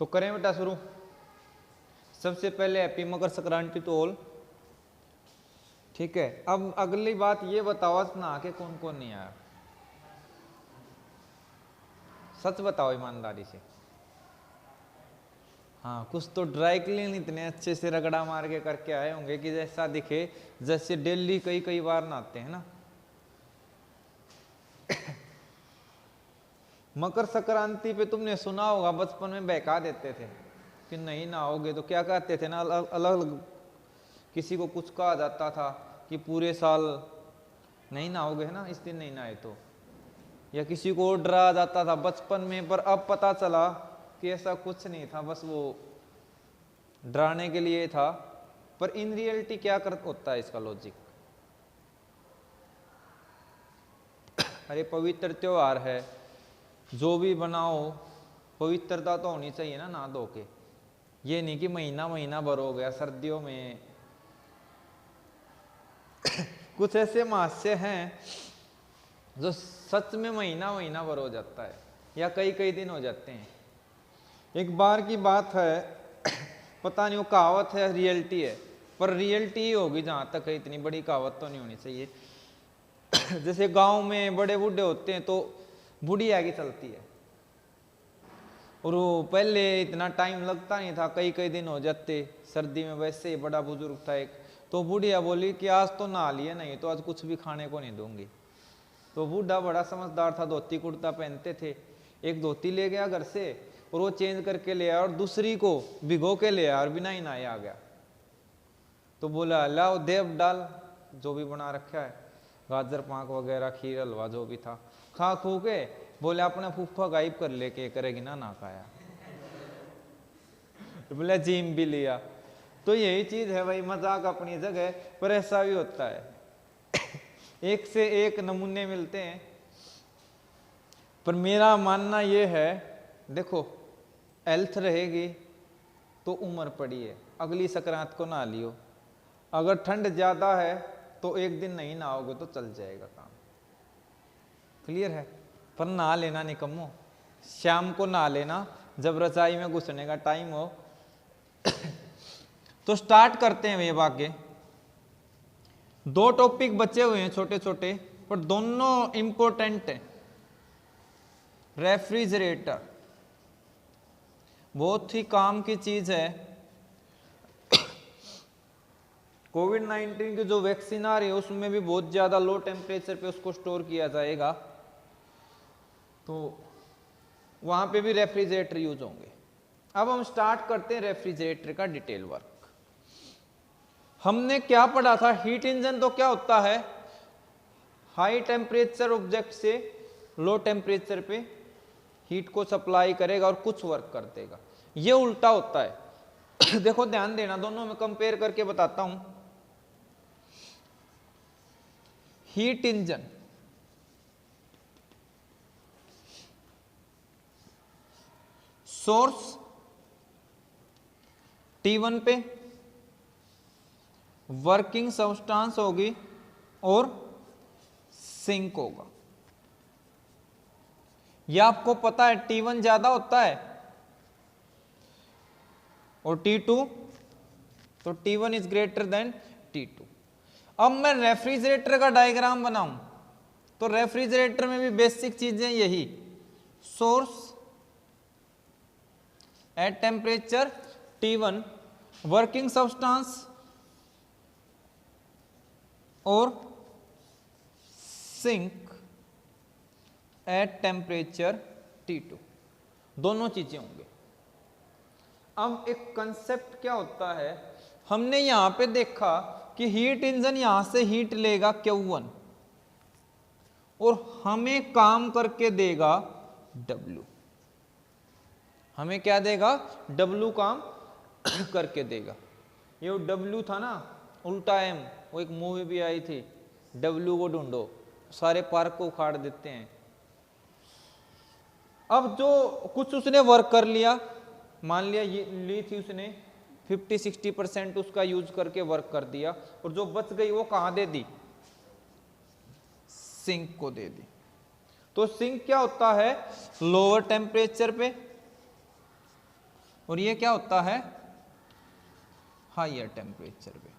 तो करें बेटा शुरू। सबसे पहले happy Makar Sankranti to all. ठीक है, अब अगली बात ये बताओ नहा के कौन कौन नहीं आया? सच बताओ ईमानदारी से। हाँ, कुछ तो ड्राई क्लीन इतने अच्छे से रगड़ा मार के करके आए होंगे कि जैसा दिखे जैसे डेली कई कई बार नहाते हैं ना। मकर संक्रांति पे तुमने सुना होगा बचपन में बहका देते थे कि नहीं नहाओगे तो क्या कहते थे ना, अलग अलग किसी को कुछ कहा जाता था कि पूरे साल नहीं नहाओगे है ना, इस दिन नहीं नहाए तो, या किसी को डरा जाता था बचपन में। पर अब पता चला कि ऐसा कुछ नहीं था, बस वो डराने के लिए था। पर इन रियलिटी क्या कर होता है इसका लॉजिक? अरे पवित्र त्योहार है, जो भी बनाओ पवित्रता तो होनी चाहिए ना, नहा धो के। ये नहीं कि महीना महीना भर हो गया। सर्दियों में कुछ ऐसे महास्य हैं जो सच में महीना महीना भर हो जाता है या कई कई दिन हो जाते हैं। एक बार की बात है, पता नहीं वो कहावत है रियलिटी है, पर रियलिटी ही होगी जहां तक है, इतनी बड़ी कहावत तो नहीं होनी चाहिए। जैसे गांव में बड़े बूढ़े होते हैं तो बूढ़ी आगे चलती है, और वो पहले इतना टाइम लगता नहीं था, कई कई दिन हो जाते। सर्दी में वैसे ही बड़ा बुजुर्ग था एक, तो बुढ़िया बोली कि आज तो नहा लिए, नहीं तो आज कुछ भी खाने को नहीं दूंगी। तो बूढ़ा बड़ा समझदार था, धोती कुर्ता पहनते थे, एक धोती ले गया घर से और वो चेंज करके ले आया और दूसरी को भिगो के ले आया और बिना ही नहाए आ गया। तो बोला लाओ देव डाल जो भी बना रखा है, गाजर पाक वगैरह खीर हलवा जो भी था, खा खू के बोले अपने फूफा गायब कर लेके करेगी ना खाया। बोले जिम भी लिया। तो यही चीज है भाई, मजाक अपनी जगह पर ऐसा भी होता है। एक से एक नमूने मिलते हैं। पर मेरा मानना यह है, देखो हेल्थ रहेगी तो उम्र पड़ी है, अगली संक्रांत को नहा लियो। अगर ठंड ज्यादा है तो एक दिन नहीं नहाओगे तो चल जाएगा काम। क्लियर है? पर नहा लेना निकम्मो, शाम को नहा लेना जब रजाई में घुसने का टाइम हो। तो स्टार्ट करते हैं भैया आगे। दो टॉपिक बचे हुए हैं छोटे छोटे, पर दोनों इंपॉर्टेंट है। रेफ्रिजरेटर बहुत ही काम की चीज है। कोविड-19 की जो वैक्सीन आ रही है उसमें भी बहुत ज्यादा लो टेम्परेचर पे उसको स्टोर किया जाएगा, तो वहां पे भी रेफ्रिजरेटर यूज होंगे। अब हम स्टार्ट करते हैं रेफ्रिजरेटर का डिटेल वर्क। हमने क्या पढ़ा था? हीट इंजन तो क्या होता है? हाई टेम्परेचर ऑब्जेक्ट से लो टेम्परेचर पे हीट को सप्लाई करेगा और कुछ वर्क कर देगा। ये उल्टा होता है। देखो ध्यान देना, दोनों में कंपेयर करके बताता हूं। हीट इंजन सोर्स T1 पे वर्किंग सब्सटेंस होगी और सिंक होगा। यह आपको पता है T1 ज्यादा होता है और T2, तो T1 is greater than T2। अब मैं रेफ्रिजरेटर का डायग्राम बनाऊं तो रेफ्रिजरेटर में भी बेसिक चीजें यही, source at temperature T1, working substance और सिंक एट टेम्परेचर T2, दोनों चीजें होंगे। अब एक कंसेप्ट क्या होता है, हमने यहां पे देखा कि हीट इंजन यहां से हीट लेगा Q1 और हमें काम करके देगा W। हमें क्या देगा? W काम करके देगा। ये W था ना, उल्टा M, वो एक मूवी भी आई थी, W को ढूंढो, सारे पार्क को उखाड़ देते हैं। अब जो कुछ उसने वर्क कर लिया, मान लिया ये ली थी उसने 50-60% उसका यूज करके वर्क कर दिया, और जो बच गई वो कहां दे दी? सिंक को दे दी। तो सिंक क्या होता है? लोअर टेम्परेचर पे और ये क्या होता है, हायर टेम्परेचर पे।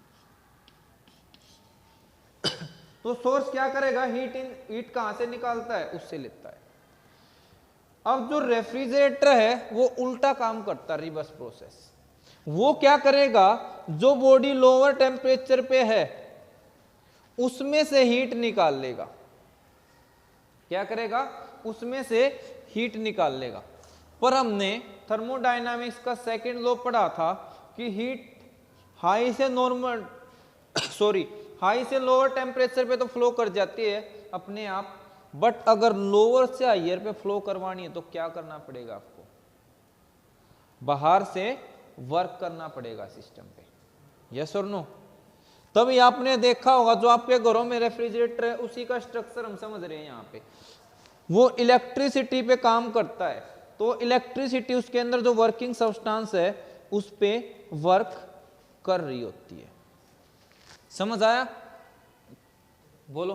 तो सोर्स क्या करेगा, हीट कहां से निकालता है, उससे लेता है। अब जो रेफ्रिजरेटर है वो उल्टा काम करता है, रिवर्स प्रोसेस। वो क्या करेगा, जो बॉडी लोअर टेम्परेचर पे है उसमें से हीट निकाल लेगा। क्या करेगा, उसमें से हीट निकाल लेगा। पर हमने थर्मोडायनामिक्स का सेकंड लॉ पढ़ा था कि हीट हाई से नॉर्मल हाई से लोअर टेम्परेचर पे तो फ्लो कर जाती है अपने आप, बट अगर लोअर से हायर पे फ्लो करवानी है तो क्या करना पड़ेगा आपको, बाहर से वर्क करना पड़ेगा सिस्टम पे। यस और नो? तभी आपने देखा होगा जो आपके घरों में रेफ्रिजरेटर है उसी का स्ट्रक्चर हम समझ रहे हैं यहाँ पे, वो इलेक्ट्रिसिटी पे काम करता है। तो इलेक्ट्रिसिटी उसके अंदर जो वर्किंग सब्सटेंस है उस पे वर्क कर रही होती है। समझ आया? बोलो।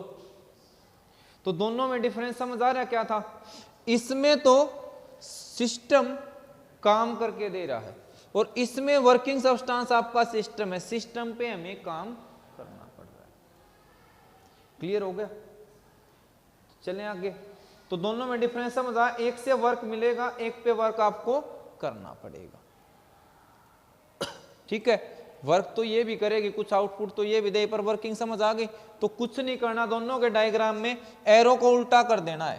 तो दोनों में डिफरेंस समझ आ रहा क्या था? इसमें तो सिस्टम काम करके दे रहा है और इसमें वर्किंग सब्सटेंस आपका सिस्टम है, सिस्टम पे हमें काम करना पड़ रहा है। क्लियर हो गया? चलें आगे। तो दोनों में डिफरेंस समझ आया, एक से वर्क मिलेगा, एक पे वर्क आपको करना पड़ेगा। ठीक है, वर्क तो ये भी करेगी, कुछ आउटपुट तो ये भी दे, पर वर्किंग समझ आ गई। तो कुछ नहीं करना, दोनों के डायग्राम में एरो को उल्टा कर देना है।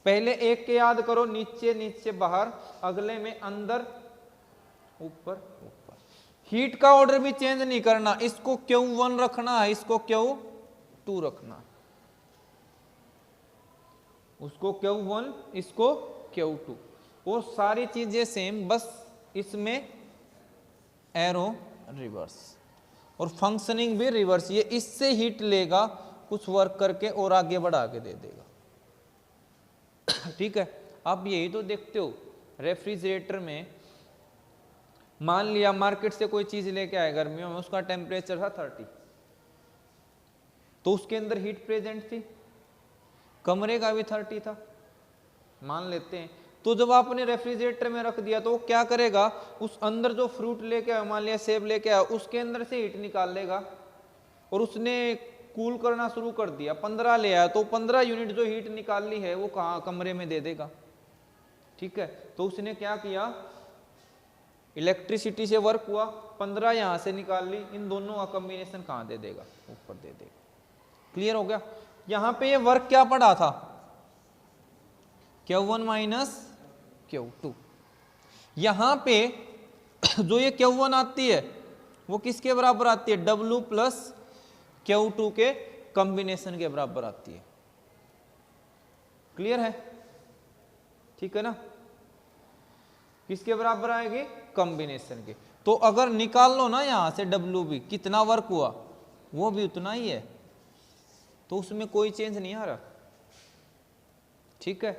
पहले एक के याद करो, नीचे नीचे बाहर, अगले में अंदर ऊपर ऊपर। हीट का ऑर्डर भी चेंज नहीं करना, इसको Q1 रखना है, इसको Q2 रखना, उसको Q1 इसको Q2, वो सारी चीजें सेम, बस इसमें एरो रिवर्स और फंक्शनिंग भी रिवर्स। ये इससे हीट लेगा, कुछ वर्क करके और आगे बढ़ा के दे देगा। ठीक है, आप यही तो देखते हो रेफ्रिजरेटर में। मान लिया मार्केट से कोई चीज लेके आए गर्मियों में, उसका टेम्परेचर था 30, तो उसके अंदर हीट प्रेजेंट थी, कमरे का भी 30 था मान लेते हैं। तो जब आपने रेफ्रिजरेटर में रख दिया तो वो क्या करेगा, उस अंदर जो फ्रूट लेके आया, मान लिया सेब लेके आया, उसके अंदर से हीट निकाल लेगा और उसने कूल करना शुरू कर दिया, 15 ले आया, तो 15 यूनिट जो हीट निकाल ली है वो कहाँ, कमरे में दे देगा। ठीक है, तो उसने क्या किया, इलेक्ट्रिसिटी से वर्क हुआ, 15 यहां से निकाल ली, इन दोनों का कॉम्बिनेशन कहां दे देगा, ऊपर दे देगा। क्लियर हो गया? यहां पे ये वर्क क्या पड़ा था, Q1 माइनस Q2। यहां पे जो ये Q1 आती है वो किसके बराबर आती है, W प्लस Q2 के कॉम्बिनेशन के बराबर आती है। क्लियर है? ठीक है ना? किसके बराबर आएगी, कॉम्बिनेशन के। तो अगर निकाल लो ना यहां से W भी, कितना वर्क हुआ वो भी उतना ही है, तो उसमें कोई चेंज नहीं आ रहा। ठीक है,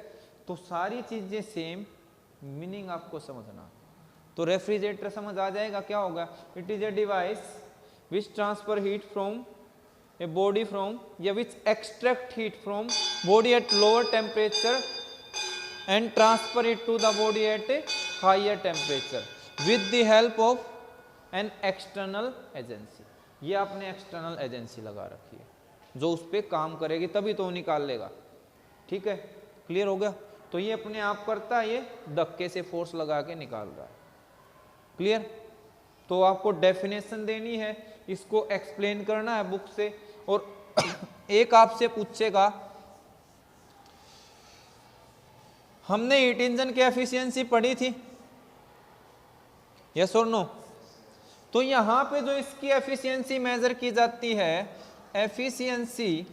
तो सारी चीजें सेम, मीनिंग आपको समझना। तो रेफ्रिजरेटर समझ आ जाएगा क्या होगा, it is a device which transfer heat from a body from, या which extract heat from body at lower temperature and transfer it to the body at a higher temperature with the help of an external agency। ये आपने external agency लगा रखी है जो उस पर काम करेगी, तभी तो निकाल लेगा। ठीक है, क्लियर हो गया? तो ये अपने आप करता है, ये धक्के से फोर्स लगा के निकाल रहा है। क्लियर? तो आपको डेफिनेशन देनी है, इसको एक्सप्लेन करना है बुक से, और एक आपसे पूछेगा, हमने हीट इंजन की एफिशिएंसी पढ़ी थी, यस और नो? तो यहां पे जो इसकी एफिशिएंसी मेजर की जाती है, efficiency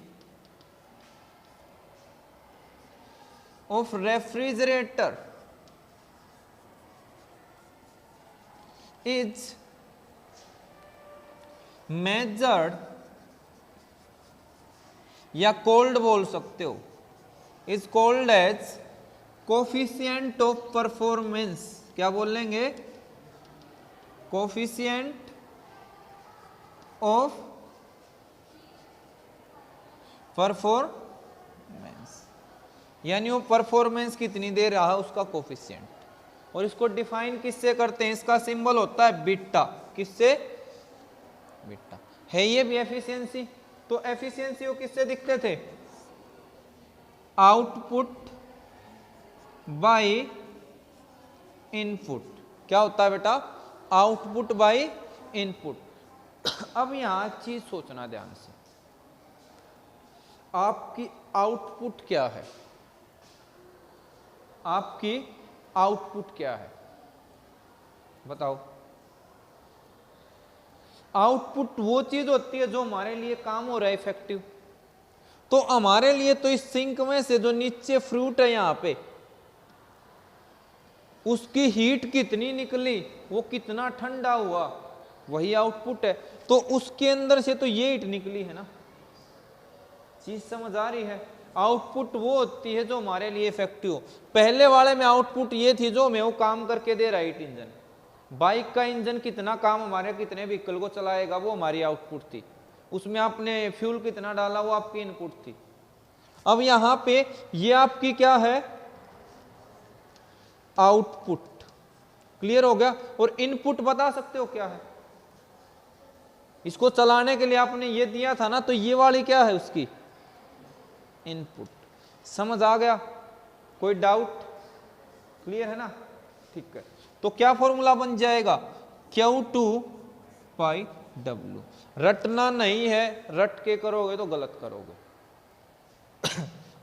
of refrigerator is measured, या कोल्ड बोल सकते हो, is called as coefficient of performance. क्या बोल लेंगे, कोफिशिएंट ऑफ परफॉर्मेंस, यानी वो परफॉर्मेंस कितनी दे रहा है उसका कोफिशिएंट। और इसको डिफाइन किससे करते हैं, इसका सिंबल होता है बीटा, किससे, बीटा। है ये भी एफिशिएंसी, तो एफिशिएंसी वो किससे दिखते थे, आउटपुट बाय इनपुट। क्या होता है बेटा, आउटपुट बाय इनपुट। अब यहां चीज सोचना ध्यान से, आपकी आउटपुट क्या है, आपकी आउटपुट क्या है, बताओ। आउटपुट वो चीज होती है जो हमारे लिए काम हो रहा है इफेक्टिव। तो हमारे लिए तो इस सिंक में से जो नीचे फ्रूट है यहां पे, उसकी हीट कितनी निकली, वो कितना ठंडा हुआ, वही आउटपुट है। तो उसके अंदर से तो ये हीट निकली है ना, चीज समझ आ रही है। आउटपुट वो होती है जो हमारे लिए इफेक्टिव हो। पहले वाले में आउटपुट ये थी जो हमें वो काम करके दे रहा है हीट इंजन। बाइक का इंजन कितना काम हमारे कितने व्हीकल को चलाएगा, वो हमारी आउटपुट थी। उसमें आपने फ्यूल कितना डाला, वो आपकी इनपुट थी। अब यहां पे ये आपकी क्या है, आउटपुट। क्लियर हो गया। और इनपुट बता सकते हो क्या है, इसको चलाने के लिए आपने ये दिया था ना, तो ये वाली क्या है उसकी इनपुट। समझ आ गया, कोई डाउट, क्लियर है ना, ठीक है। तो क्या फॉर्मूला बन जाएगा, Q2 पाई W। रटना नहीं है, रट के करोगे तो गलत करोगे।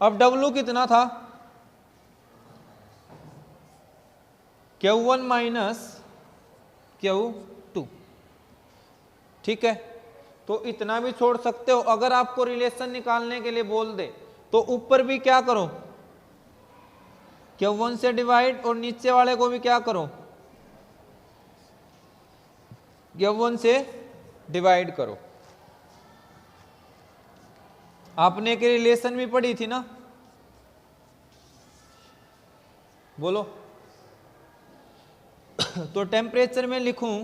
अब W कितना था, Q1 माइनस Q2, ठीक है। तो इतना भी छोड़ सकते हो। अगर आपको रिलेशन निकालने के लिए बोल दे तो ऊपर भी क्या करो, Q1 से डिवाइड, और नीचे वाले को भी क्या करो, Q1 से डिवाइड करो। आपने के रिलेशन भी पढ़ी थी ना, बोलो। तो टेम्परेचर में लिखूं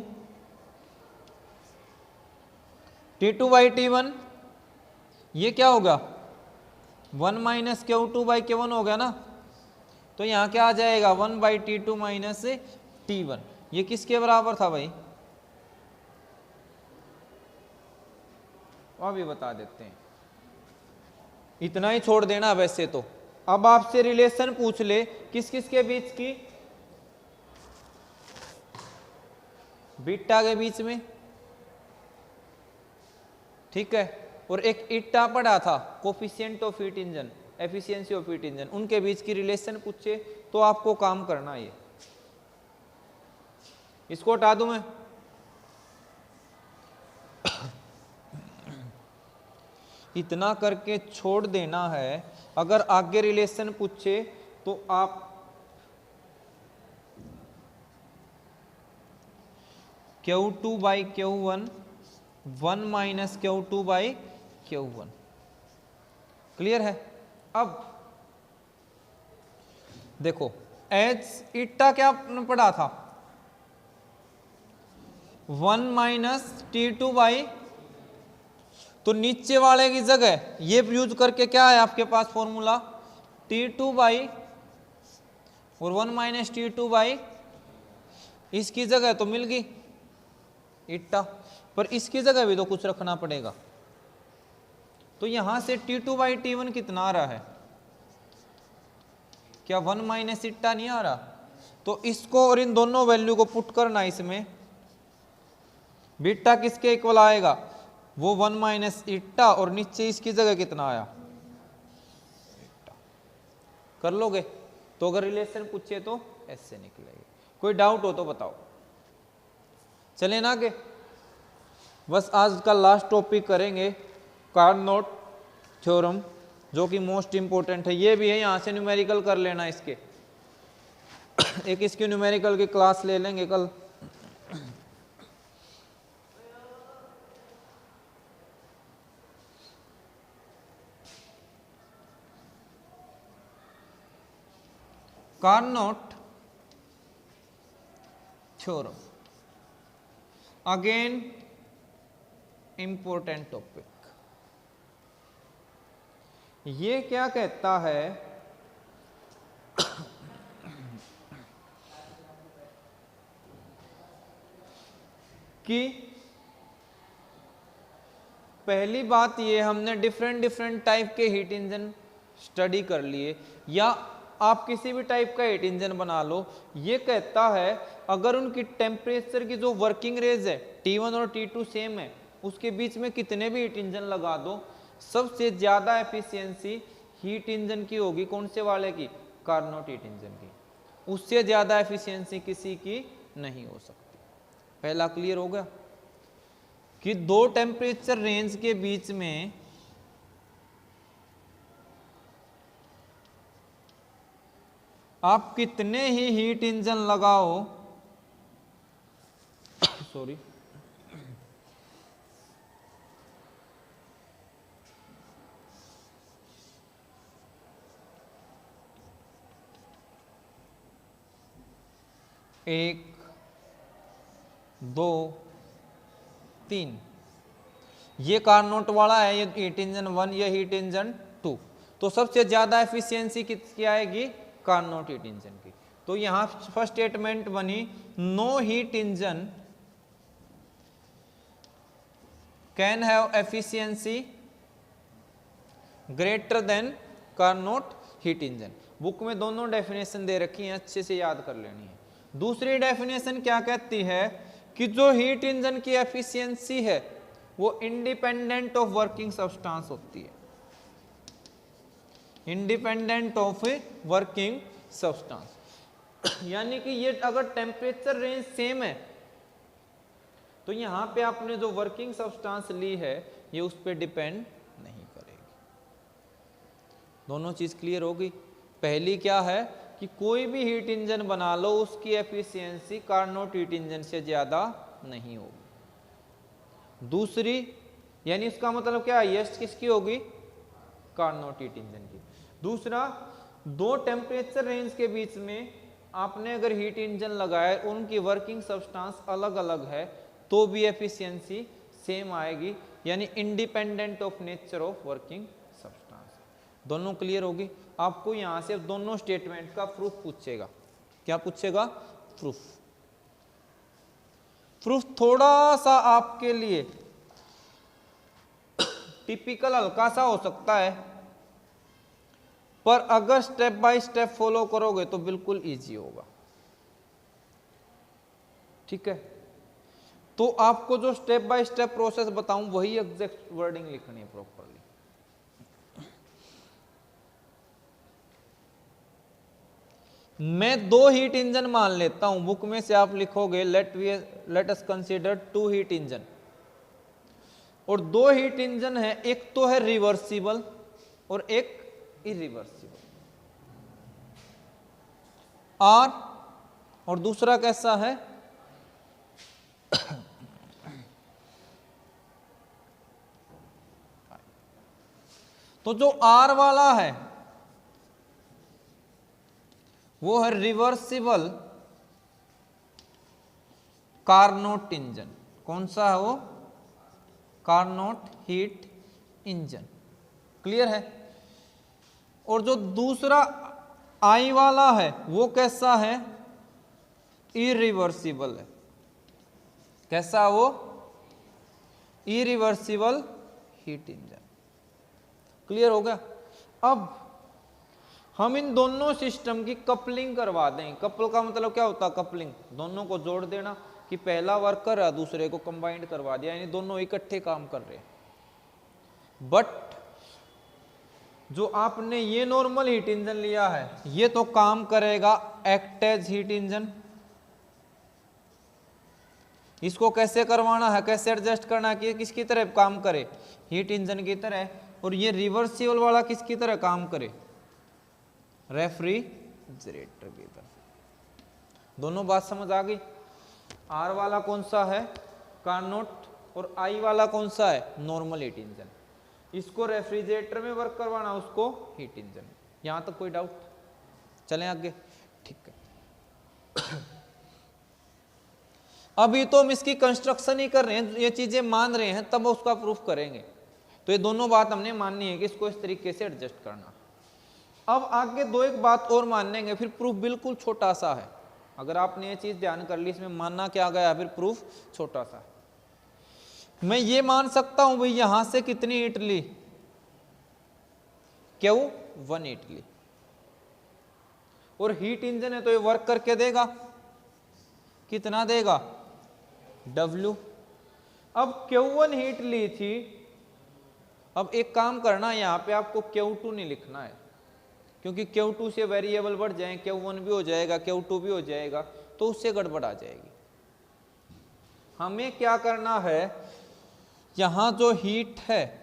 T2 बाई T1, ये क्या होगा 1 माइनस Q2 बाई Q1 हो गया ना। तो यहां क्या आ जाएगा 1 बाई T2 माइनस T1। ये किसके बराबर था भाई, अभी बता देते हैं, इतना ही छोड़ देना वैसे तो। अब आपसे रिलेशन पूछ ले किस किस के बीच की, बीटा के बीच में, ठीक है। और एक इट्टा पड़ा था, coefficient of heat engine, efficiency of heat engine, उनके बीच की रिलेशन पूछे तो आपको काम करना ये। इसको हटा दूं मैं, इतना करके छोड़ देना है। अगर आगे रिलेशन पूछे तो आप Q2 by Q1 1 minus Q2 by Q1, clear है। अब देखो एच इट्टा क्या पढ़ा था 1 माइनस T2 बाई, तो नीचे वाले की जगह ये यूज करके क्या है आपके पास फॉर्मूला T2 बाई और 1 माइनस T2 बाई, इसकी जगह तो मिल गई इट्टा, पर इसकी जगह भी तो कुछ रखना पड़ेगा। तो यहां से T2 बाई T1 कितना आ रहा है, क्या 1 माइनस इट्टा नहीं आ रहा। तो इसको और इन दोनों वैल्यू को पुट करना इसमें, बीटा किसके इक्वल आएगा, वो 1 माइनस इट्टा, और नीचे इसकी जगह कितना आया इट्टा। कर लोगे। तो अगर रिलेशन पूछे तो ऐसे निकलेगी। कोई डाउट हो तो बताओ, चले ना आगे। बस आज का लास्ट टॉपिक करेंगे कार्नोट थ्योरम, जो कि मोस्ट इंपोर्टेंट है। ये भी है, यहां से न्यूमेरिकल कर लेना इसके। एक इसकी न्यूमेरिकल की क्लास ले लेंगे कल। Carnot theorem again important topic. ये क्या कहता है कि पहली बात ये हमने डिफरेंट टाइप के हीट इंजन स्टडी कर लिए, या आप किसी भी टाइप का हीट इंजन बना लो। ये कहता है अगर उनकी टेम्परेचर की जो वर्किंग रेंज है T1 और T2 सेम है, उसके बीच में कितने भी हीट इंजन लगा दो, सबसे ज्यादा एफिशिएंसी हीट इंजन की होगी। कौन से वाले की? कार्नोट हीट इंजन की। उससे ज्यादा एफिशिएंसी किसी की नहीं हो सकती। पहला क्लियर हो गया कि दो टेम्परेचर रेंज के बीच में आप कितने ही हीट इंजन लगाओ सॉरी एक, दो, तीन, ये कार्नोट वाला है, ये हीट इंजन 1, ये हीट इंजन 2, तो सबसे ज्यादा एफिशिएंसी किसकी आएगी? कार्नोट हीट इंजन की। तो यहां फर्स्ट स्टेटमेंट बनी, no heat engine can have efficiency greater than Carnot heat engine. Book में दोनों डेफिनेशन दे रखी हैं, अच्छे से याद कर लेनी है। दूसरी डेफिनेशन क्या कहती है कि जो हीट इंजन की एफिशिएंसी है वो इंडिपेंडेंट ऑफ वर्किंग सब्सटेंस होती है, इंडिपेंडेंट ऑफ वर्किंग सब्सटेंस। यानी कि ये अगर टेम्परेचर रेंज सेम है तो यहां पे आपने जो वर्किंग सब्सटेंस ली है ये उस पर डिपेंड नहीं करेगी। दोनों चीज क्लियर होगी। पहली क्या है कि कोई भी हीट इंजन बना लो, उसकी एफिशिएंसी कार्नोट हीट इंजन से ज्यादा नहीं होगी। दूसरी यानी इसका मतलब क्या, हाईएस्ट किसकी होगी? कार्नोट हीट इंजन की। दूसरा, दो टेम्परेचर रेंज के बीच में आपने अगर हीट इंजन लगाया, उनकी वर्किंग सब्सटेंस अलग अलग है, तो भी एफिशिएंसी सेम आएगी, यानी independent of nature of working substance. दोनों क्लियर होगी। आपको यहां से दोनों स्टेटमेंट का प्रूफ पूछेगा। क्या पूछेगा? प्रूफ। प्रूफ थोड़ा सा आपके लिए टिपिकल हल्का सा हो सकता है, पर अगर स्टेप बाय स्टेप फॉलो करोगे तो बिल्कुल इजी होगा। ठीक है, तो आपको जो स्टेप बाय स्टेप प्रोसेस बताऊं वही एग्जैक्ट वर्डिंग लिखनी है प्रॉपरली। मैं दो हीट इंजन मान लेता हूं, बुक में से आप लिखोगे let us consider two heat engine, और दो हीट इंजन है, एक तो है रिवर्सिबल और एक इरिवर्सिबल, और दूसरा कैसा है? तो जो आर वाला है वो है रिवर्सिबल कार्नोट इंजन। कौन सा है वो? Carnot heat engine. क्लियर है? और जो दूसरा आई वाला है वो कैसा है? इरिवर्सिबल है। कैसा वो? Irreversible heat engine. क्लियर हो गया? अब हम इन दोनों सिस्टम की कपलिंग करवा दें। कपल का मतलब क्या होता है? कपलिंग, दोनों को जोड़ देना, कि पहला वर्क कर रहा दूसरे को कंबाइंड करवा दिया, यानी दोनों इकट्ठे काम कर रहे हैं। बट जो आपने ये नॉर्मल हीट इंजन लिया है ये तो काम करेगा एक्ट एज हीट इंजन। इसको कैसे करवाना है, कैसे एडजस्ट करना है कि किसकी तरह काम करे? हीट इंजन की तरह। और ये रिवर्सिबल वाला किसकी तरह काम करे? रेफ्रिजरेटर की तरह। दोनों बात समझ आ गई? आर वाला कौन सा है? कार्नोट, और आई वाला कौन सा है? Normal heat engine. इसको रेफ्रिजरेटर में वर्क करवाना, उसको हीट इंजन। यहां तक कोई डाउट? चलें आगे। ठीक है, अभी तो हम इसकी कंस्ट्रक्शन ही कर रहे हैं, ये चीजें मान रहे हैं, तब उसका प्रूफ करेंगे। तो ये दोनों बात हमने माननी है कि इसको इस तरीके से एडजस्ट करना। अब आगे दो एक बात और मानेंगे, फिर प्रूफ बिल्कुल छोटा सा है। अगर आपने ये चीज ध्यान कर ली, इसमें मानना क्या गया, फिर प्रूफ छोटा सा है। मैं ये मान सकता हूं भाई यहां से कितनी हीट ली, Q1 हीट ली, और हीट इंजन है तो ये वर्क करके देगा, कितना देगा, W। अब Q1 हीट ली थी, अब एक काम करना, यहां पे आपको Q2 नहीं लिखना है, क्योंकि Q2 से वेरिएबल बढ़ जाए, Q1 भी हो जाएगा, Q2 भी हो जाएगा, तो उससे गड़बड़ आ जाएगी। हमें क्या करना है, यहां जो हीट है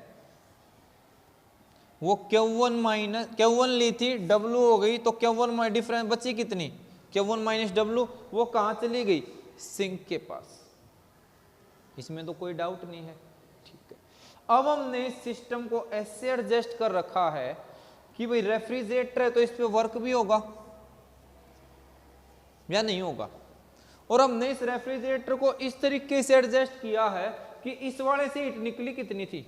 वो Q1 ली थी, W हो गई, तो Q1 डिफरेंस बची कितनी, Q1 माइनस W, वो कहां चली गई, सिंक के पास। इसमें तो कोई डाउट नहीं है, ठीक है। अब हमने इस सिस्टम को ऐसे एडजस्ट कर रखा है कि भाई रेफ्रिजरेटर है तो इस पे वर्क भी होगा या नहीं होगा, और हमने इस रेफ्रिजरेटर को इस तरीके से एडजस्ट किया है कि इस वाले से हीट निकली कितनी थी,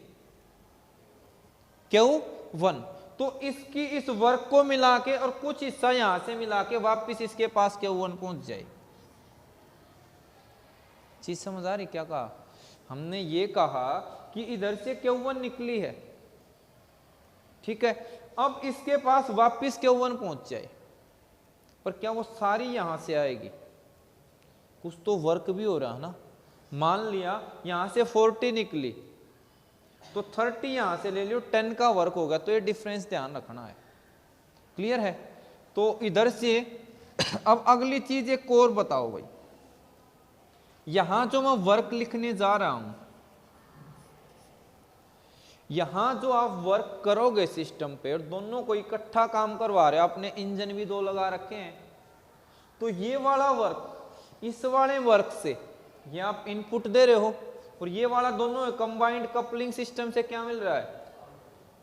Q1, तो इसकी इस वर्क को मिला के और कुछ हिस्सा यहां से मिला के वापिस इसके पास Q1 पहुंच जाए। चीज समझ आ रही क्या कहा, हमने ये कहा कि इधर से Q1 निकली है, ठीक है, अब इसके पास वापिस Q1 पहुंच जाए, पर क्या वो सारी यहां से आएगी, कुछ तो वर्क भी हो रहा है ना। मान लिया यहां से 40 निकली तो 30 यहां से ले लियो, 10 का वर्क होगा, तो ये डिफरेंस ध्यान रखना है, क्लियर है। तो इधर से अब अगली चीज एक और बताओ भाई, यहां जो मैं वर्क लिखने जा रहा हूं, यहां जो आप वर्क करोगे सिस्टम पे, और दोनों को इकट्ठा काम करवा रहे हो, आपने इंजन भी दो लगा रखे हैं, तो ये वाला वर्क इस वाले वर्क से ये आप इनपुट दे रहे हो, और ये वाला दोनों कंबाइंड कपलिंग सिस्टम से क्या मिल रहा है,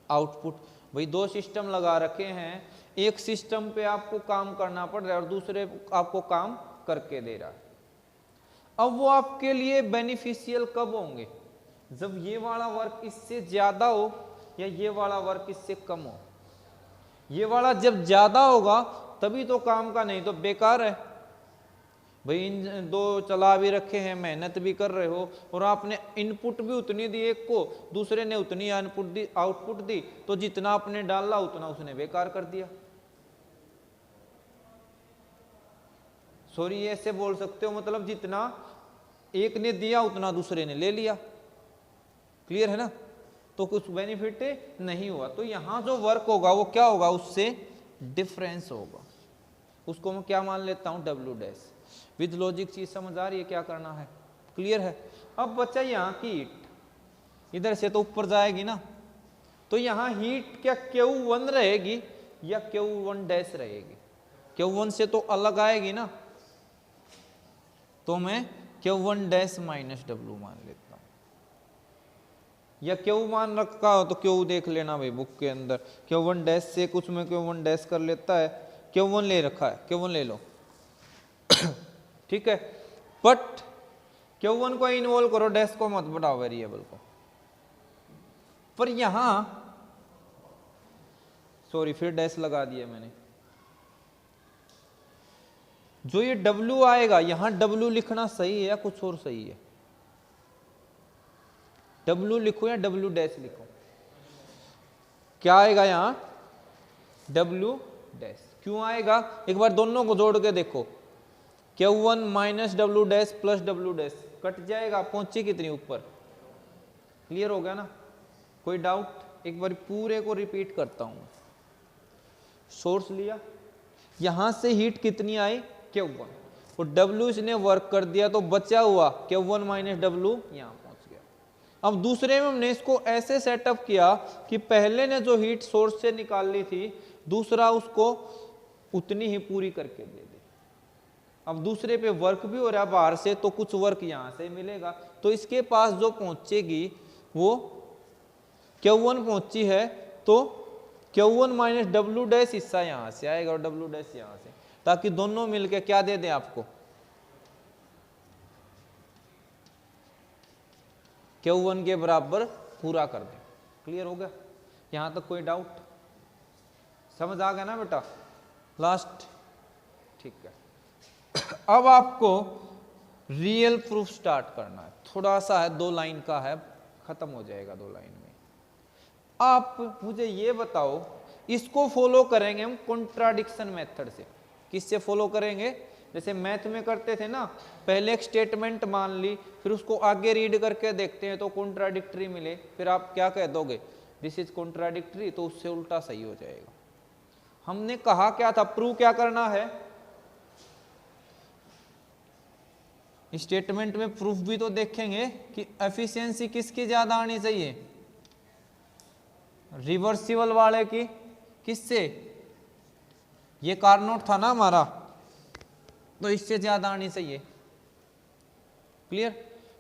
आउटपुट। भाई दो सिस्टम लगा रखे हैं, एक सिस्टम पे आपको काम करना पड़ रहा है और दूसरे आपको काम करके दे रहा है। अब वो आपके लिए बेनिफिशियल कब होंगे, जब ये वाला वर्क इससे ज्यादा हो या ये वाला वर्क इससे कम हो। ये वाला जब ज्यादा होगा तभी तो काम का, नहीं तो बेकार है। भाई इन दो चला भी रखे हैं, मेहनत भी कर रहे हो, और आपने इनपुट भी उतनी दी एक को, दूसरे ने उतनी इनपुट दी, आउटपुट दी, तो जितना आपने डाला उतना उसने बेकार कर दिया। सॉरी ऐसे बोल सकते हो, मतलब जितना एक ने दिया उतना दूसरे ने ले लिया, क्लियर है ना, तो कुछ बेनिफिट नहीं हुआ। तो यहां जो वर्क होगा वो क्या होगा, उससे डिफरेंस होगा, उसको मैं क्या मान लेता हूं, W डैश। विद लॉजिक चीज समझ आ रही है क्या करना है, क्लियर है। अब बचा यहां की हीट, इधर से तो ऊपर जाएगी ना, तो यहां हीट क्या Q1 रहेगी या Q1 डैश रहेगी, Q1 से तो अलग आएगी ना, तो मैं Q1 डैश माइनस W मान लेता हूं, या Q मान रखा हो तो Q देख लेना भाई बुक के अंदर, Q1 डैश से कुछ में Q1 डैश कर लेता है, Q1 ले रखा है, Q1 ले लो ठीक है, बट Q1 को इन्वॉल्व करो, डैश को मत बढ़ाओ वेरिएबल को। पर यहां सॉरी फिर डैश लगा दिया मैंने, जो ये W आएगा यहां W लिखना सही है या कुछ और सही है, W लिखो या W डैश लिखो, क्या आएगा यहां W डैश। क्यों आएगा, एक बार दोनों को जोड़ के देखो, Q1 minus W dash plus W dash cut जाएगा, पहुंची कितनी ऊपर, क्लियर हो गया ना, कोई डाउट। एक बार पूरे को रिपीट करता हूं, सोर्स लिया, यहां से हीट कितनी आई Q1, और W इसने वर्क कर दिया, तो बचा हुआ Q1 माइनस W यहां पहुंच गया। अब दूसरे में हमने इसको ऐसे सेटअप किया कि पहले ने जो हीट सोर्स से निकाल ली थी, दूसरा उसको उतनी ही पूरी करके दे दे। अब दूसरे पे वर्क भी हो रहा है बाहर से, तो कुछ वर्क यहां से मिलेगा, तो इसके पास जो पहुंचेगी वो Q1 पहुंची है, तो Q1 माइनस W डैश हिस्सा यहां से आएगा और W डैश यहां से, ताकि दोनों मिलके क्या दे दें आपको, Q1 के बराबर पूरा कर दें। क्लियर हो गया, यहां तक कोई डाउट, समझ आ गया ना बेटा, लास्ट, ठीक है। अब आपको रियल प्रूफ स्टार्ट करना है, थोड़ा सा है, 2 लाइन का है, खत्म हो जाएगा 2 लाइन में। आप मुझे ये बताओ, इसको फॉलो करेंगे हम कॉन्ट्राडिक्शन मेथड से। किससे फॉलो करेंगे? जैसे मैथ में करते थे ना, पहले एक स्टेटमेंट मान ली, फिर उसको आगे रीड करके देखते हैं तो कॉन्ट्राडिक्टरी मिले, फिर आप क्या कह दोगे? दिस इज कॉन्ट्राडिक्टरी, तो उससे उल्टा सही हो जाएगा। हमने कहा क्या था? प्रूव क्या करना है? स्टेटमेंट में प्रूफ भी तो देखेंगे कि एफिशिएंसी किसकी ज्यादा आनी चाहिए, रिवर्सिबल वाले की, किससे? ये कार्नोट था ना हमारा, तो इससे ज्यादा आनी चाहिए। क्लियर?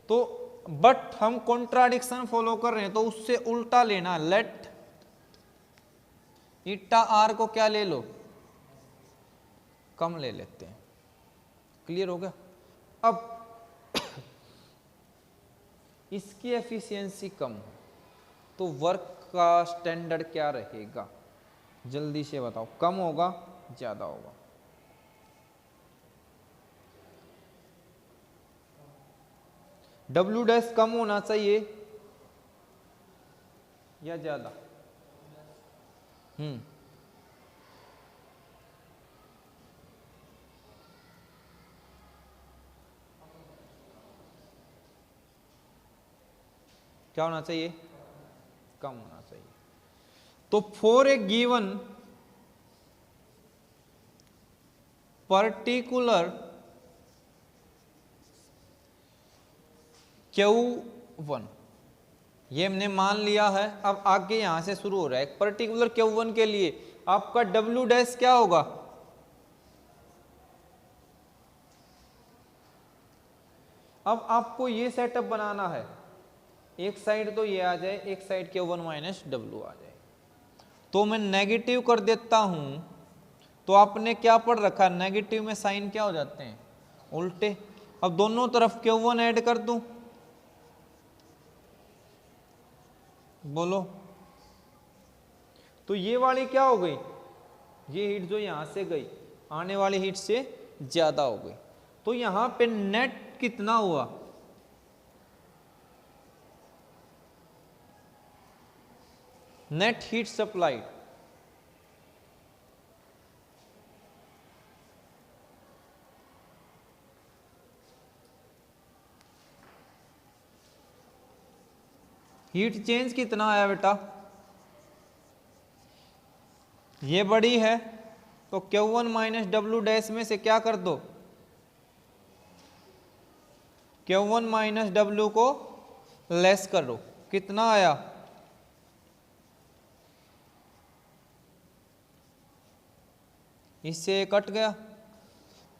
तो बट हम कॉन्ट्राडिक्शन फॉलो कर रहे हैं तो उससे उल्टा लेना। लेट ईटा आर को क्या ले लो? कम ले लेते हैं। क्लियर हो गया? अब इसकी एफिशिएंसी कम हो तो वर्क का स्टैंडर्ड क्या रहेगा? जल्दी से बताओ, कम होगा ज्यादा होगा? डब्ल्यू डैश कम होना चाहिए या ज्यादा? क्या होना चाहिए? कम होना चाहिए। तो for a given particular Q1, ये हमने मान लिया है। अब आगे यहां से शुरू हो रहा है। एक पर्टिकुलर Q1 के लिए आपका W डैश क्या होगा? अब आपको ये सेटअप बनाना है, एक साइड तो ये आ जाए, एक साइड Q1 माइनस W आ जाए। तो मैं नेगेटिव कर देता हूं, तो आपने क्या पढ़ रखा? नेगेटिव में साइन क्या हो जाते हैं? उल्टे। अब दोनों तरफ Q1 ऐड कर दूं, बोलो। तो ये वाली क्या हो गई? ये हीट जो यहां से गई, आने वाली हीट से ज्यादा हो गई। तो यहां पे नेट कितना हुआ? Net heat supplied heat change कितना आया बेटा? ये बड़ी है तो Q1 माइनस डब्ल्यू डैश में से क्या कर दो? Q1 माइनस डब्ल्यू को लेस कर दो। कितना आया? इससे कट गया,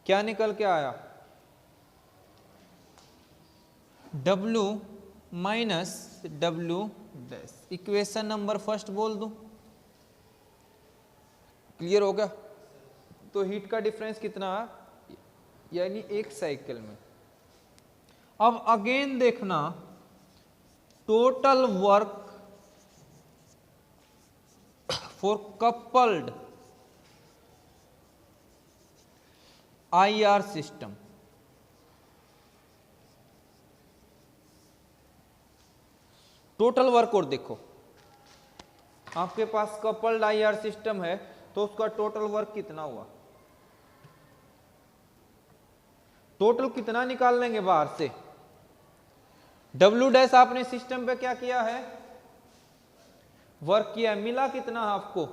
क्या निकल के आया? W minus W dash. Equation number first बोल दूं? क्लियर हो गया? तो हीट का डिफरेंस कितना है? यानी एक साइकिल में। अब अगेन देखना, total work for coupled IR system. Total work और देखो, आपके पास कपल्ड IR सिस्टम है तो उसका टोटल वर्क कितना हुआ? टोटल कितना निकाल लेंगे बाहर से? W डैश आपने सिस्टम पे क्या किया है? वर्क किया है, मिला कितना आपको?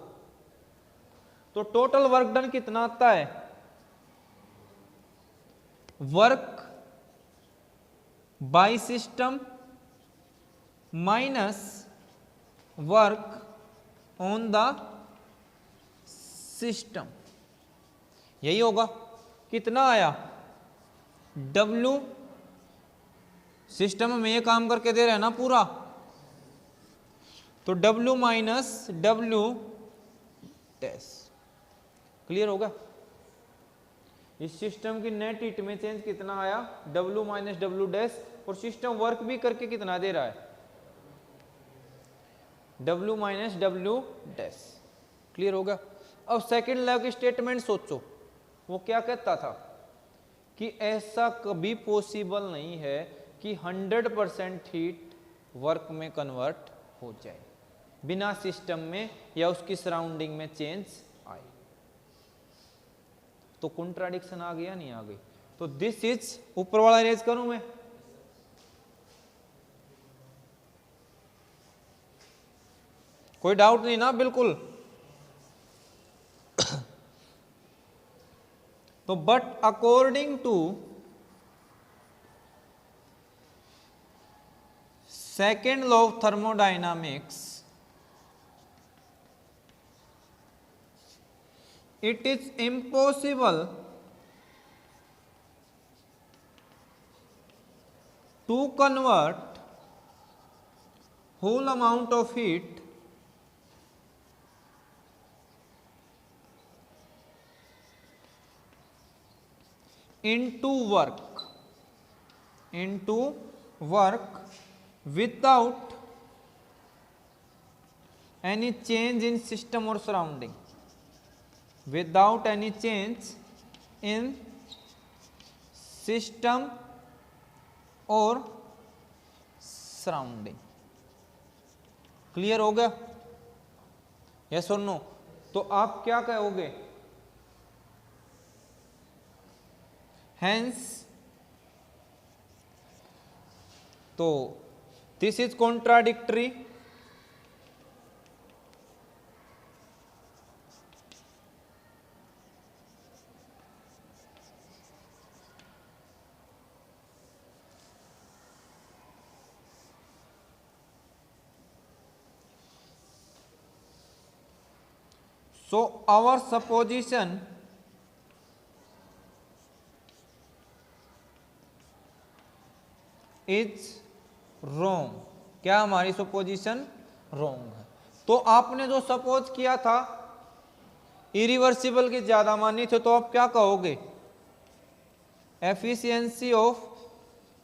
तो टोटल वर्क डन कितना आता है? Work by system minus work on the system, यही होगा। कितना आया? W सिस्टम में ये काम करके दे रहा है ना पूरा, तो W minus W dash. Clear होगा? इस सिस्टम की नेट हीट में चेंज कितना आया? W minus W dash. और सिस्टम वर्क भी करके कितना दे रहा है? W minus W dash. Clear होगा? अब सेकेंड लॉ की स्टेटमेंट सोचो, वो क्या कहता था? कि ऐसा कभी पॉसिबल नहीं है कि 100% हीट वर्क में कन्वर्ट हो जाए बिना सिस्टम में या उसकी सराउंडिंग में चेंज आए। तो कॉन्ट्राडिक्शन आ गया, नहीं आ गई? तो दिस इज, ऊपर वाला इरेज करूं मैं? कोई डाउट नहीं ना? बिल्कुल। तो but according to second law of thermodynamics, it is impossible to convert whole amount of heat into work without any change in system or surrounding, without any change in system और surrounding. Clear हो गया? Yes और no? तो आप क्या कहोगे? Hence, तो this is contradictory, so our supposition is wrong। क्या हमारी सपोजिशन रॉन्ग है? तो आपने जो सपोज किया था इरिवर्सिबल की ज्यादा मानी थे, तो आप क्या कहोगे? एफिशिएंसी ऑफ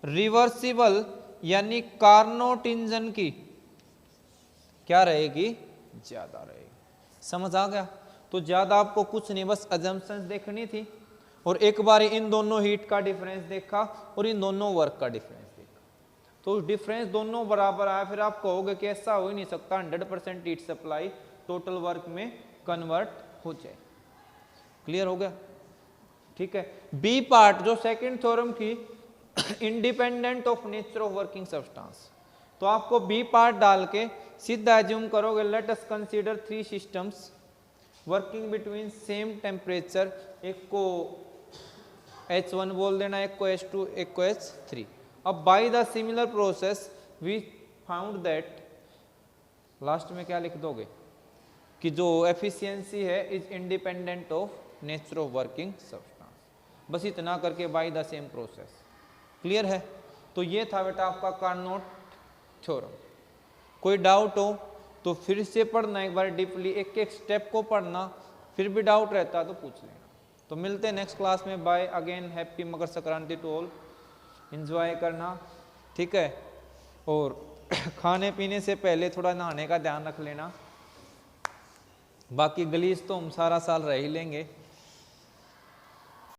रिवर्सिबल यानी कार्नोट इंजन की क्या रहेगी? ज्यादा रहेगी। समझ आ गया? तो ज्यादा आपको कुछ नहीं, बस अजम्पशंस देखनी थी और एक बार इन दोनों हीट का डिफरेंस देखा और इन दोनों वर्क का डिफरेंस देखा, तो डिफरेंस दोनों बराबर आया। फिर आप कहोगे कि ऐसा हो ही नहीं सकता 100% हीट सप्लाई टोटल वर्क में कन्वर्ट हो जाए। क्लियर हो गया? ठीक है। बी पार्ट जो सेकंड थ्योरम की independent of nature of working substance, तो आपको बी पार्ट डाल के सीधा एज्यूम करोगे, late us consider 3 systems working between same temperature. एक को H1 बोल देना, एक को H2, एक को H3। अब by the similar process we found that, last में क्या लिख दोगे कि जो एफिशिएंसी है is independent of nature of working substance. बस इतना करके by the same process. Clear है? तो ये था बेटा आपका कार्नोट थ्योरम। कोई डाउट हो तो फिर से पढ़ना एक बार डीपली, एक एक स्टेप को पढ़ना, फिर भी डाउट रहता तो पूछ लेना। तो मिलते हैं नेक्स्ट क्लास में। Bye again, happy Makar Sankranti to all. Enjoy करना, ठीक है? और खाने पीने से पहले थोड़ा नहाने का ध्यान रख लेना। बाकी गलीज तो हम सारा साल रह ही लेंगे।